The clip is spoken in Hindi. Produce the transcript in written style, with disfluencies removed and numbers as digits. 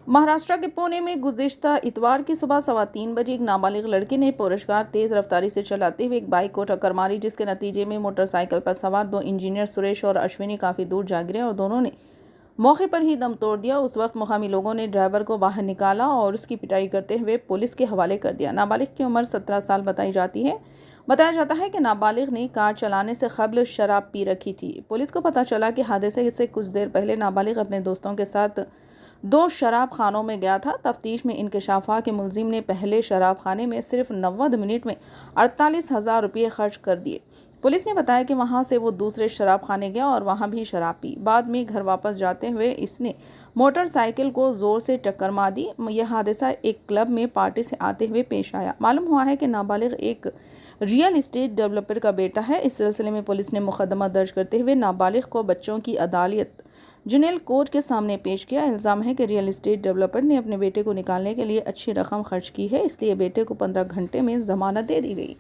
महाराष्ट्र के पुणे में गुज़िश्ता इतवार की सुबह 3:15 बजे एक नाबालिग लड़के ने पुरस्कार तेज रफ्तारी से चलाते हुए एक बाइक को टक्कर मारी, जिसके नतीजे में मोटरसाइकिल पर सवार दो इंजीनियर सुरेश और अश्विनी काफ़ी दूर जा गिरे और दोनों ने मौके पर ही दम तोड़ दिया। उस वक्त मुकामी लोगों ने ड्राइवर को बाहर निकाला और उसकी पिटाई करते हुए पुलिस के हवाले कर दिया। नाबालिग की उम्र 17 साल बताई जाती है। बताया जाता है कि नाबालिग ने कार चलाने से कबल शराब पी रखी थी। पुलिस को पता चला कि हादसे से कुछ देर पहले नाबालिग अपने दोस्तों के साथ दो शराब खानों में गया था। तफ्तीश में इंकशाफ हुआ कि मुलजिम ने पहले शराब खाने में सिर्फ 90 मिनट में 48,000 रुपये खर्च कर दिए। पुलिस ने बताया कि वहां से वो दूसरे शराब खाने गया और वहां भी शराब पी। बाद में घर वापस जाते हुए इसने मोटरसाइकिल को जोर से टक्कर मार दी। यह हादसा एक क्लब में पार्टी से आते हुए पेश आया। मालूम हुआ है कि नाबालिग एक रियल एस्टेट डेवलपर का बेटा है। इस सिलसिले में पुलिस ने मुकदमा दर्ज करते हुए नाबालिग को बच्चों की अदालत जुनेल कोर्ट के सामने पेश किया। इल्ज़ाम है कि रियल एस्टेट डेवलपर ने अपने बेटे को निकालने के लिए अच्छी रकम खर्च की है, इसलिए बेटे को 15 घंटे में जमानत दे दी गई।